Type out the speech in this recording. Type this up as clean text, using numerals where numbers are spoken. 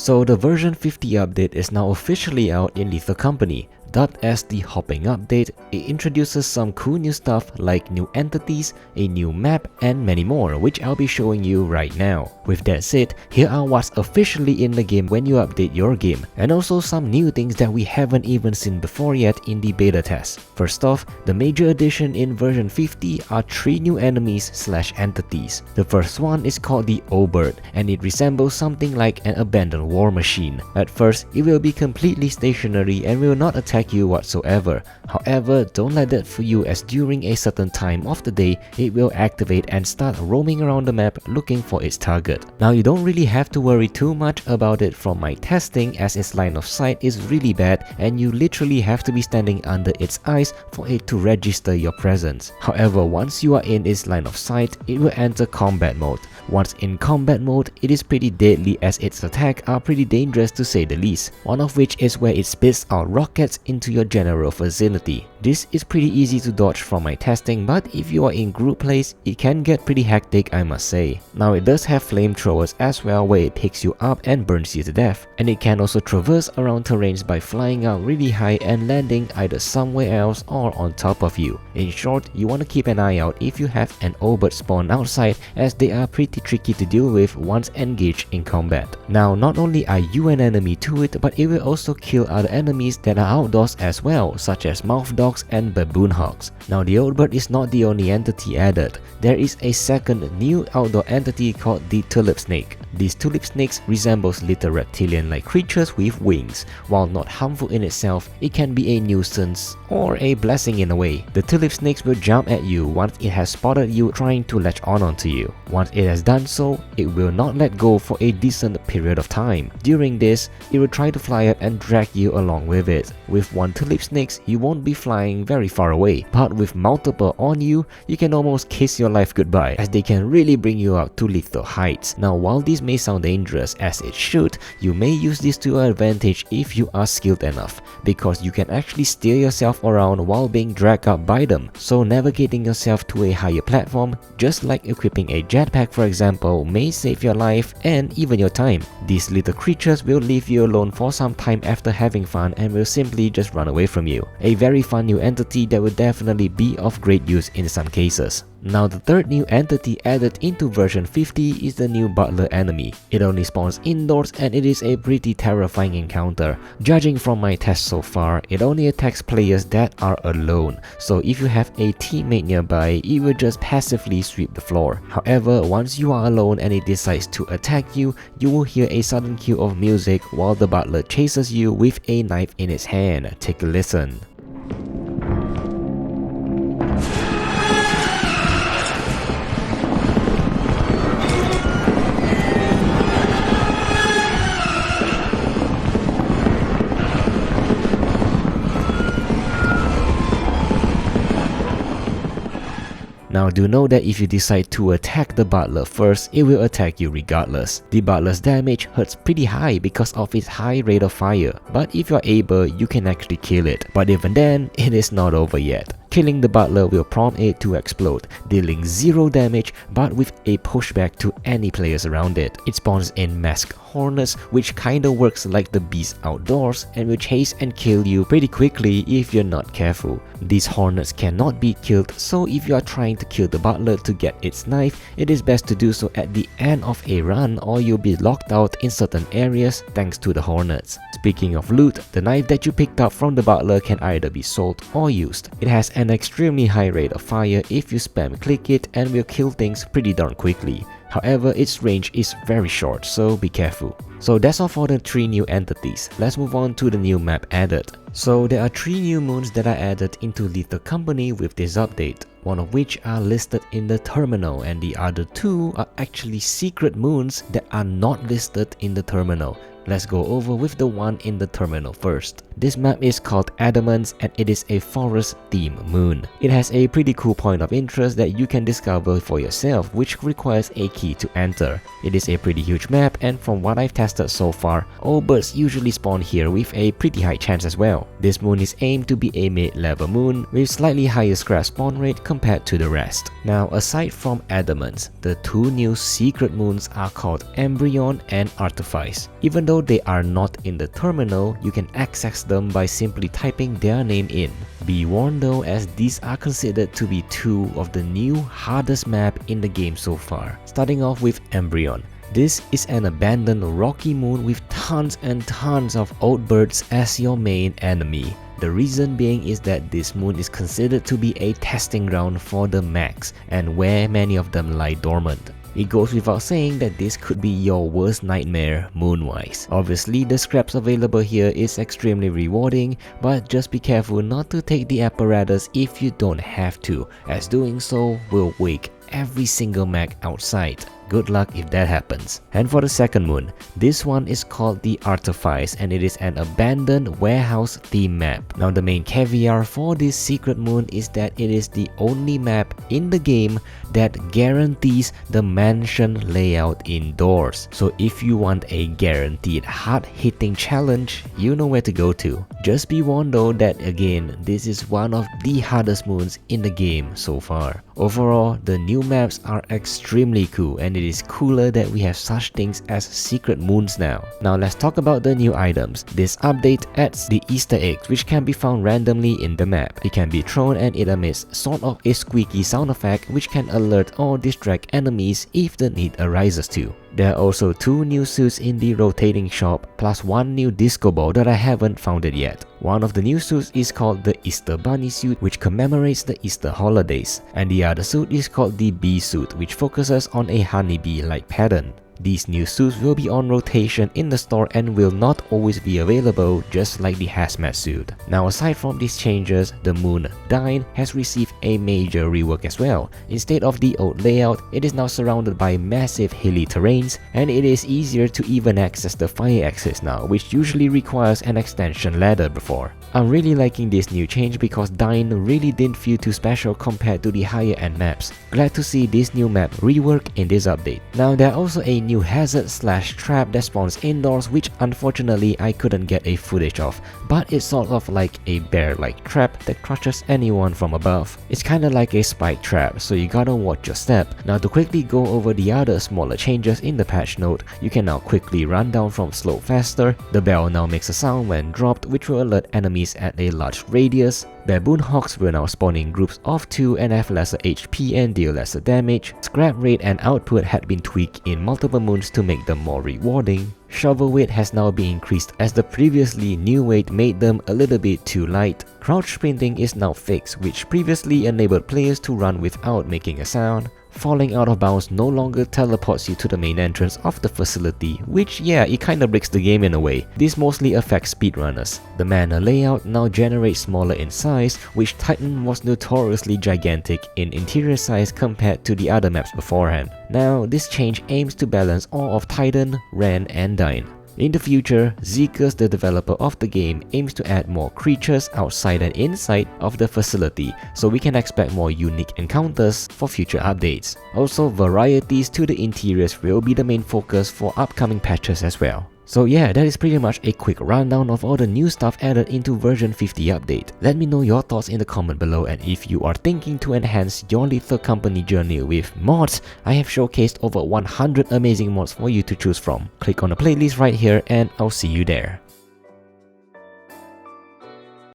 So the version 50 update is now officially out in Lethal Company. Dubbed as the Hopping Update, it introduces some cool new stuff like new entities, a new map, and many more, which I'll be showing you right now. With that said, here are what's officially in the game when you update your game, and also some new things that we haven't even seen before yet in the beta test. First off, the major addition in version 50 are 3 new enemies/entities. The first one is called the O-Bird, and it resembles something like an abandoned war machine. At first, it will be completely stationary and will not attack you whatsoever. However, don't let that fool you, as during a certain time of the day, it will activate and start roaming around the map looking for its target. Now, you don't really have to worry too much about it from my testing, as its line of sight is really bad and you literally have to be standing under its eyes for it to register your presence. However, once you are in its line of sight, it will enter combat mode. Once in combat mode, it is pretty deadly, as its attacks are pretty dangerous to say the least, one of which is where it spits out rockets into your general vicinity. This is pretty easy to dodge from my testing, but if you are in group plays, it can get pretty hectic, I must say. Now, it does have flamethrowers as well, where it picks you up and burns you to death, and it can also traverse around terrains by flying out really high and landing either somewhere else or on top of you. In short, you want to keep an eye out if you have an O-Bird spawn outside, as they are pretty tricky to deal with once engaged in combat. Now, not only are you an enemy to it, but it will also kill other enemies that are outdoors as well, such as mouth dogs and baboon hogs. Now, the O-Bird is not the only entity added. There is a second new outdoor entity called the tulip snake. These tulip snakes resembles little reptilian-like creatures with wings. While not harmful in itself, it can be a nuisance or a blessing in a way. The tulip snakes will jump at you once it has spotted you trying to latch on onto you. Once it has done so, it will not let go for a decent period of time. During this, it will try to fly up and drag you along with it. With one tulip snake, you won't be flying very far away, but with multiple on you, you can almost kiss your life goodbye, as they can really bring you up to lethal heights. Now, while these may sound dangerous, as it should, you may use this to your advantage if you are skilled enough, because you can actually steer yourself around while being dragged up by them. So navigating yourself to a higher platform, just like equipping a jetpack for example, may save your life and even your time. These little creatures will leave you alone for some time after having fun and will simply just run away from you. A very fun new entity that will definitely be of great use in some cases. Now, the third new entity added into version 50 is the new butler enemy. It only spawns indoors and it is a pretty terrifying encounter. Judging from my test so far, it only attacks players that are alone. So if you have a teammate nearby, it will just passively sweep the floor. However, once you are alone and it decides to attack you, you will hear a sudden cue of music while the butler chases you with a knife in its hand. Take a listen. Now, do know that if you decide to attack the butler first, it will attack you regardless. The butler's damage hurts pretty high because of its high rate of fire, but if you're able, you can actually kill it. But even then, it is not over yet. Killing the butler will prompt it to explode, dealing 0 damage but with a pushback to any players around it. It spawns in masked hornets, which kinda works like the beast outdoors and will chase and kill you pretty quickly if you're not careful. These hornets cannot be killed, so if you are trying to kill the butler to get its knife, it is best to do so at the end of a run, or you'll be locked out in certain areas thanks to the hornets. Speaking of loot, the knife that you picked up from the butler can either be sold or used. It has an extremely high rate of fire if you spam click it and will kill things pretty darn quickly. However, its range is very short, so be careful. So that's all for the 3 new entities. Let's move on to the new map added. So there are 3 new moons that are added into Lethal Company with this update, one of which are listed in the terminal and the other 2 are actually secret moons that are not listed in the terminal. Let's go over with the one in the terminal first. This map is called Adamants and it is a forest theme moon. It has a pretty cool point of interest that you can discover for yourself, which requires a key to enter. It is a pretty huge map, and from what I've tested so far, all birds usually spawn here with a pretty high chance as well. This moon is aimed to be a mid-level moon with slightly higher scrap spawn rate compared to the rest. Now, aside from Adamants, the 2 new secret moons are called Embryon and Artifice. Even though Although they are not in the terminal, you can access them by simply typing their name in. Be warned though, as these are considered to be two of the new hardest map in the game so far. Starting off with Embryon. This is an abandoned rocky moon with tons and tons of old birds as your main enemy. The reason being is that this moon is considered to be a testing ground for the mechs and where many of them lie dormant. It goes without saying that this could be your worst nightmare moon-wise. Obviously, the scraps available here is extremely rewarding, but just be careful not to take the apparatus if you don't have to, as doing so will wake every single mech outside. Good luck if that happens. And for the second moon, this one is called the Artifice and it is an abandoned warehouse theme map. Now the main caveat for this secret moon is that it is the only map in the game that guarantees the mansion layout indoors. So if you want a guaranteed hard-hitting challenge, you know where to go to. Just be warned though that again, this is one of the hardest moons in the game so far. Overall, the new maps are extremely cool and it is cooler that we have such things as secret moons now. Now let's talk about the new items. This update adds the Easter eggs which can be found randomly in the map. It can be thrown and it emits sort of a squeaky sound effect which can alert or distract enemies if the need arises to. There are also 2 new suits in the rotating shop plus 1 new disco ball that I haven't found it yet. One of the new suits is called the Easter Bunny suit which commemorates the Easter holidays, and the other suit is called the Bee suit which focuses on a honeybee-like pattern. These new suits will be on rotation in the store and will not always be available, just like the hazmat suit. Now aside from these changes, the Moon Dine has received a major rework as well. Instead of the old layout, it is now surrounded by massive hilly terrains and it is easier to even access the fire exits now, which usually requires an extension ladder before. I'm really liking this new change because Dine really didn't feel too special compared to the higher end maps. Glad to see this new map rework in this update. Now there are also a new hazard/trap that spawns indoors which unfortunately I couldn't get a footage of, but it's sort of like a bear-like trap that crushes anyone from above. It's kinda like a spike trap, so you gotta watch your step. Now to quickly go over the other smaller changes in the patch note, you can now quickly run down from slope faster, the bell now makes a sound when dropped which will alert enemies at a large radius, baboon hawks will now spawn in groups of 2 and have lesser HP and deal lesser damage, scrap rate and output had been tweaked in multiple moons to make them more rewarding, shovel weight has now been increased as the previously new weight made them a little bit too light, crouch sprinting is now fixed which previously enabled players to run without making a sound, falling out of bounds no longer teleports you to the main entrance of the facility, which yeah, it kinda breaks the game in a way. This mostly affects speedrunners. The mana layout now generates smaller in size, which Titan was notoriously gigantic in interior size compared to the other maps beforehand. Now, this change aims to balance all of Titan, Ren and Dine. In the future, Zeekers, the developer of the game, aims to add more creatures outside and inside of the facility, so we can expect more unique encounters for future updates. Also, varieties to the interiors will be the main focus for upcoming patches as well. So yeah, that is pretty much a quick rundown of all the new stuff added into version 50 update. Let me know your thoughts in the comment below, and if you are thinking to enhance your Lethal Company journey with mods, I have showcased over 100 amazing mods for you to choose from. Click on the playlist right here and I'll see you there.